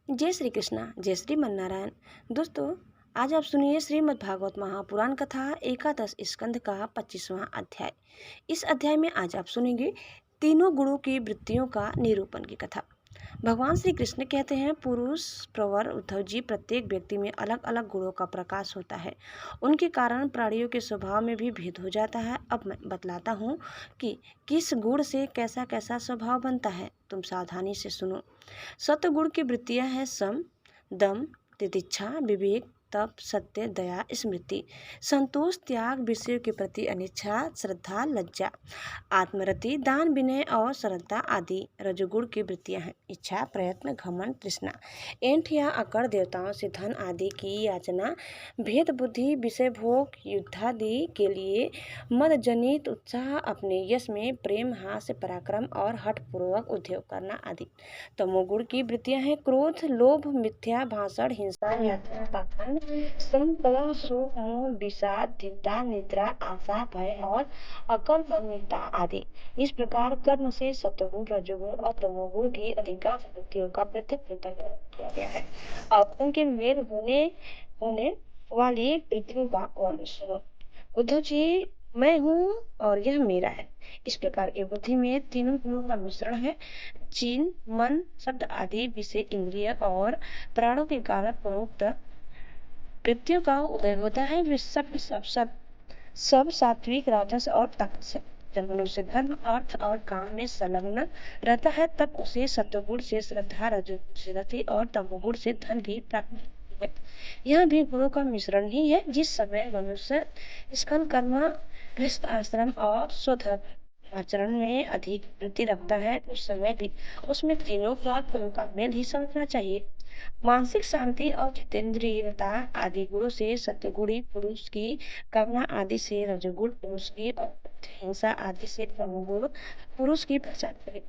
जय श्री कृष्णा, जय श्री नारायण। दोस्तों, आज आप सुनिए श्रीमद् भागवत महापुराण कथा एकादश स्कंध का 25वां अध्याय। इस अध्याय में आज आप सुनेंगे तीनों गुणों की वृत्तियों का निरूपण की कथा। भगवान श्री कृष्ण कहते हैं, पुरुष प्रवर उद्धव जी, प्रत्येक व्यक्ति में अलग अलग गुणों का प्रकाश होता है। उनके कारण प्राणियों के स्वभाव में भी भेद हो जाता है। अब मैं बतलाता हूँ कि किस गुण से कैसा कैसा स्वभाव बनता है। तुम सावधानी से सुनो। सत्वगुण की वृत्तियां हैं सम, दम, तितिक्षा, विवेक, तप, सत्य, दया, स्मृति, संतोष, त्याग, विषयों के प्रति अनिच्छा, श्रद्धा, लज्जा, आत्मरति, दान, विनय और श्रद्धा आदि। रजोगुण की वृत्तियां हैं इच्छा, प्रयत्न, घमंड, तृष्णा, ऐंठ या अकड़, देवताओं से धन आदि की याचना, भेद बुद्धि, विषय भोग, युद्धादि के लिए मद जनित उत्साह, अपने यश में प्रेम, हास्य, पराक्रम और हठ पूर्वक उद्योग करना आदि। तमोगुण की वृत्तियां हैं क्रोध, लोभ, मिथ्या भाषण, हिंसा, पाखंड, संकल्प, शोक, मोह, विषाद, चिंता, निद्रा, आशा, भय और अकल्पनीयता आदि। इस प्रकार कर्म से सत्वगुण, रजोगुण और तमोगुण की अधिकांश वृत्तियों का पृथक पृथक किया गया है। अब उनके मेल होने वाली वृत्तियों का वर्णन सुनो। उद्धव जी, मैं हूँ और यह मेरा है। इस प्रकार की बुद्धि में तीनों गुणों का मिश्रण है। चिन्ह, मन, शब्द आदि विषय, इंद्रिय और प्राणों के कारण प्रमुख वृत्तियों का उदय होता है। वे सब सात्विक, राजस और तामस है। जब मनुष्य धर्म, अर्थ और काम में संलग्न रहता है, तब उसे सत्वगुण से श्रद्धा, रजोगुण से रति और तमोगुण से धन भी प्राप्त होती है। यह भी गुणों का मिश्रण ही है। जिस समय मनुष्य स्कंद कर्म, गृहस्थ आश्रम और स्वधर्म आचरण में अधिक वृत्ति रखता है, उस समय भी उसमें तीनों गुणों का मेल ही समझना चाहिए। मानसिक शांति और जितेंद्रियता आदि गुणों से सत्वगुणी पुरुष की कामना आदि से रजोगुण पुरुष की हिंसा आदि से तमोगुण पुरुष की पहचान करे।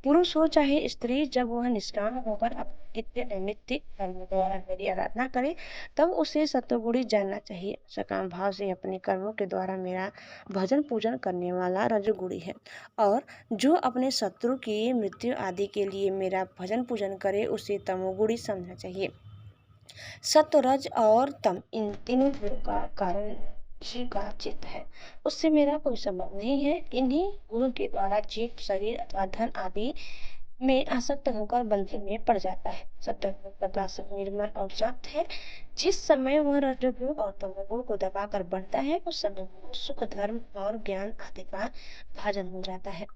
पुरुष हो चाहे स्त्री, जब वह निष्काम होकर नित्य नैमित्तिक कर्म द्वारा मेरी आराधना करे, तब उसे सत्वगुणी जानना चाहिए। सकाम भाव से अपने कर्मों के द्वारा मेरा भजन पूजन करने वाला रजोगुणी है, और जो अपने शत्रु की मृत्यु आदि के लिए मेरा भजन पूजन करे, उसे तमोगुणी समझना चाहिए। सत्व, रज और तम, इन तीनों गुणों का कारण जीव का चित्त है, उससे मेरा कोई संबंध नहीं है। इन्हीं गुणों के द्वारा जीव शरीर अथवा धन आदि में आसक्त होकर बंधन में पड़ जाता है। सत्वगुण प्रकाशक, निर्मल और शांत है। जिस समय वह रजोगुण और तमोगुण को दबाकर बढ़ता है, उस समय सुख, धर्म और ज्ञान आदि का भाजन हो जाता है।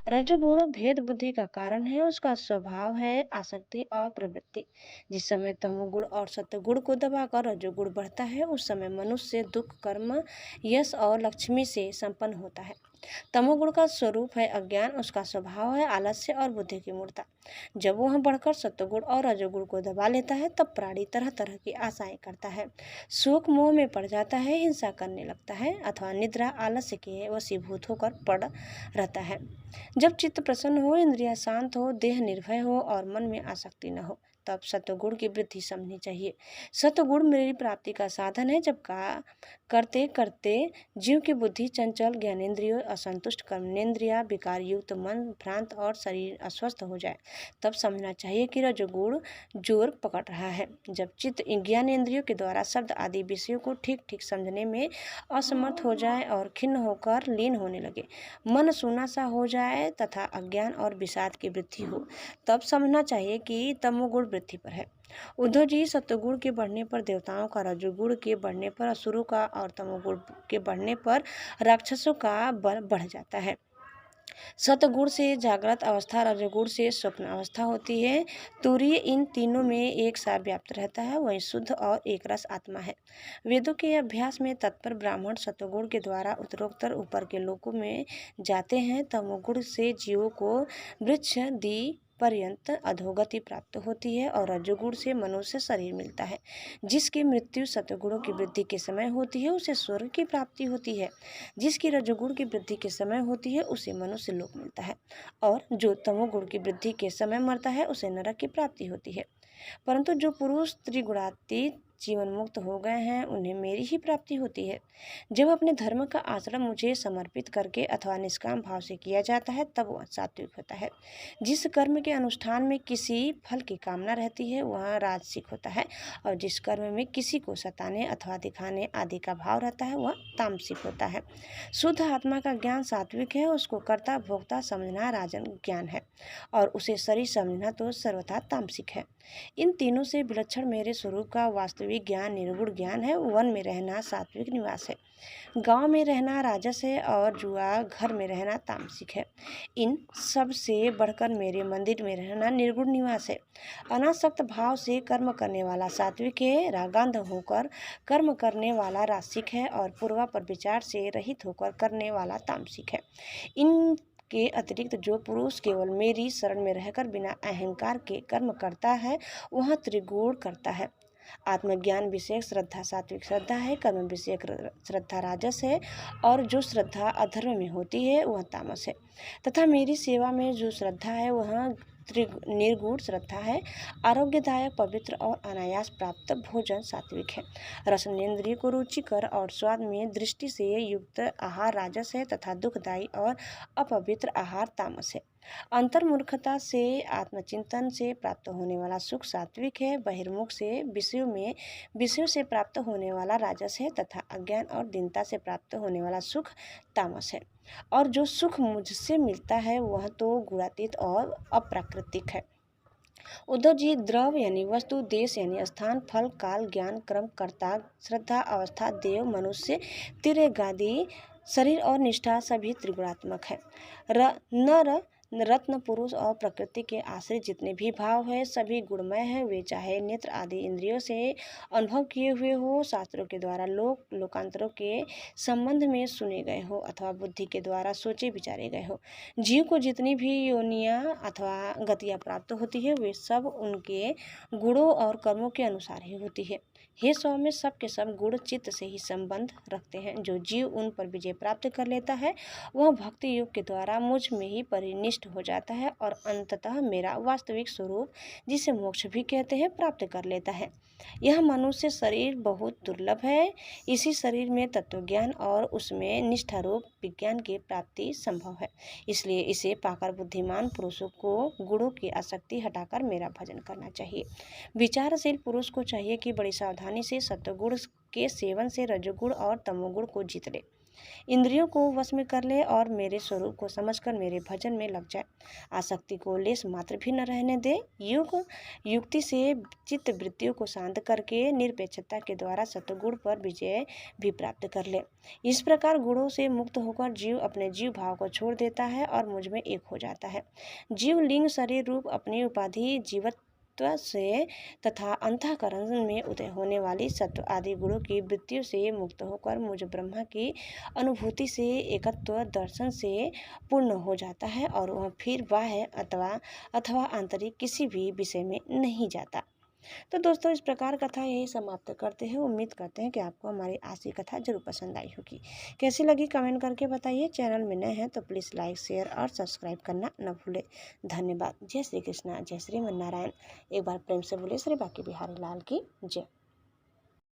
रजोगुण भेद बुद्धि का कारण है। उसका स्वभाव है आसक्ति और प्रवृत्ति। जिस समय तमोगुण और सत्वगुण को दबाकर रजोगुण बढ़ता है, उस समय मनुष्य दुख, कर्म, यश और लक्ष्मी से संपन्न होता है। तमोगुण का स्वरूप है अज्ञान, उसका स्वभाव है आलस्य और बुद्धि की मूर्ता। जब वह बढ़कर सत्वगुण और रजोगुण को दबा लेता है, तब प्राणी तरह तरह की आशाएं करता है, शोक मोह में पड़ जाता है, हिंसा करने लगता है अथवा निद्रा आलस्य के वशीभूत होकर पड़ रहता है। जब चित्त प्रसन्न हो, इंद्रियां शांत हो, देह निर्भय हो और मन में आसक्ति न हो, तब सत्वगुण की वृद्धि समझनी चाहिए। सत्वगुण मेरी प्राप्ति का साधन है। जब करते करते जीव की बुद्धि चंचल, ज्ञानेन्द्रियों असंतुष्ट, कर्मेंद्रिया विकार युक्त, मन भ्रांत और शरीर अस्वस्थ हो जाए, तब समझना चाहिए कि रजोगुण जोर पकड़ रहा है। जब चित्त ज्ञानेन्द्रियों के द्वारा शब्द आदि विषयों को ठीक ठीक समझने में असमर्थ हो जाए और खिन्न होकर लीन होने लगे, मन सूना सा हो जाए तथा अज्ञान और विषाद की वृद्धि हो, तब समझना चाहिए कि तमोगुण वृद्धि पर है। उद्धव जी, सत्वगुण के बढ़ने पर देवताओं का, रजोगुण के बढ़ने पर असुरों का और तमोगुण के बढ़ने पर राक्षसों का बल बढ़ जाता है। सतगुण से जागृत अवस्था, रजोगुण से स्वप्न अवस्था होती है। तुरीय इन तीनों में एक साथ व्याप्त रहता है, वही शुद्ध और एक रस आत्मा है। वेदों के अभ्यास में तत्पर ब्राह्मण सत्वगुण के द्वारा उत्तरोत्तर ऊपर के लोकों में जाते हैं। तमोगुण से जीवों को वृक्ष दी पर्यंत अधोगति प्राप्त होती है और रजोगुण से मनुष्य शरीर मिलता है। जिसकी मृत्यु सत्वगुणों की वृद्धि के समय होती है, उसे स्वर्ग की प्राप्ति होती है। जिसकी रजोगुण की वृद्धि के समय होती है, उसे मनुष्य लोक मिलता है, और जो तमोगुण की वृद्धि के समय मरता है, उसे नरक की प्राप्ति होती है। परंतु जो पुरुष त्रिगुणातीत जीवन मुक्त हो गए हैं उन्हें मेरी ही प्राप्ति होती है। जब अपने धर्म का आचरण मुझे समर्पित करके अथवा निष्काम भाव से किया जाता है तब वह सात्विक होता है। जिस कर्म के अनुष्ठान में किसी फल की कामना रहती है वह राजसिक होता है, और जिस कर्म में किसी को सताने अथवा दिखाने आदि का भाव रहता है वह तामसिक होता है। शुद्ध आत्मा का ज्ञान सात्विक है, उसको कर्ता भोक्ता समझना राजन ज्ञान है, और उसे शरीर समझना तो सर्वथा तामसिक है। इन तीनों से विलक्षण मेरे स्वरूप का वास्तविक ज्ञान निर्गुण ज्ञान है। वन में रहना सात्विक निवास है, गांव में रहना राजस है, और जुआ घर में रहना तामसिक है। इन सब से बढ़कर मेरे मंदिर में रहना निर्गुण निवास है। अनासक्त भाव से कर्म करने वाला सात्विक है, रागांध होकर कर्म करने वाला रासिक है, और पूर्वापर विचार से रहित होकर करने वाला तामसिक है। इन के अतिरिक्त जो पुरुष केवल मेरी शरण में रहकर बिना अहंकार के कर्म करता है वह त्रिगुण करता है। आत्मज्ञान विषयक श्रद्धा सात्विक श्रद्धा है, कर्म विषयक श्रद्धा राजस है, और जो श्रद्धा अधर्म में होती है वह तामस है। तथा मेरी सेवा में जो श्रद्धा है वह निर्गुण श्रद्धा है। आरोग्यदायक पवित्र और अनायास प्राप्त भोजन सात्विक है। रसनेन्द्रिय को रुचिकर और स्वाद में दृष्टि से युक्त आहार राजस है, तथा दुखदायी और अपवित्र आहार तामस है। अंतर्मुखता से आत्मचिंतन से प्राप्त होने वाला सुख सात्विक है। बहिर्मुख से विषयों से प्राप्त होने वाला राजस है, तथा अज्ञान और दीनता से प्राप्त होने वाला सुख तामस है। और जो सुख मुझसे मिलता है वह तो गुणातीत और अप्राकृतिक है। उद्धव जी, द्रव यानी वस्तु, देश यानी स्थान, फल, काल, ज्ञान, क्रम, कर्ता, श्रद्धा, अवस्था, देव, मनुष्य, तिर्यगादि, शरीर और निष्ठा सभी त्रिगुणात्मक है। रत्न, पुरुष और प्रकृति के आश्रित जितने भी भाव है सभी गुणमय है। वे चाहे नेत्र आदि इंद्रियों से अनुभव किए हुए हो, शास्त्रों के द्वारा लोकांतरों के संबंध में सुने गए हो, अथवा बुद्धि के द्वारा सोचे विचारे गए हो। जीव को जितनी भी योनियां अथवा गतियां प्राप्त होती है वे सब उनके गुणों और कर्मों के अनुसार ही होती है। हे सौम्य, सब के सब गुण चित्त से ही संबंध रखते हैं। जो जीव उन पर विजय प्राप्त कर लेता है वह भक्ति योग के द्वारा मुझ में ही परिनिष्ठ हो जाता है, और अंततः मेरा वास्तविक स्वरूप, जिसे मोक्ष भी कहते हैं, प्राप्त कर लेता है। यह मनुष्य शरीर बहुत दुर्लभ है। इसी शरीर में तत्वज्ञान और उसमें निष्ठारूप विज्ञान की प्राप्ति संभव है। इसलिए इसे पाकर बुद्धिमान पुरुषों को गुणों की आसक्ति हटाकर मेरा भजन करना चाहिए। विचारशील पुरुष को चाहिए कि बड़ी सावधानी से सत्वगुण के सेवन से रजोगुण और तमोगुण को जीत ले, इंद्रियों को वश में कर ले और मेरे स्वरूप को समझकर मेरे भजन में लग जाए। आसक्ति को लेस मात्र भी न रहने दे। युक्ति से चित्त वृत्तियों को शांत करके निरपेक्षता के द्वारा सत्वगुण पर विजय भी प्राप्त कर ले। इस प्रकार गुणों से मुक्त होकर जीव अपने जीव भाव को छोड़ देता है और मुझ में एक हो जाता है। जीव लिंग शरीर रूप अपनी उपाधि जीवत्व से तथा अंतःकरण में उदय होने वाली सत्व आदि गुणों की वृत्तियों से मुक्त होकर मुझ ब्रह्मा की अनुभूति से एकत्व दर्शन से पूर्ण हो जाता है, और वह फिर बाह्य अथवा आंतरिक किसी भी विषय में नहीं जाता। तो दोस्तों, इस प्रकार कथा यही समाप्त करते हैं। उम्मीद करते हैं कि आपको हमारी आज की कथा जरूर पसंद आई होगी। कैसी लगी कमेंट करके बताइए। चैनल में नए हैं तो प्लीज़ लाइक, शेयर और सब्सक्राइब करना न भूलें। धन्यवाद। जय श्री कृष्णा, जय श्री मन नारायण। एक बार प्रेम से बोले श्री बांके बिहारी लाल की जय।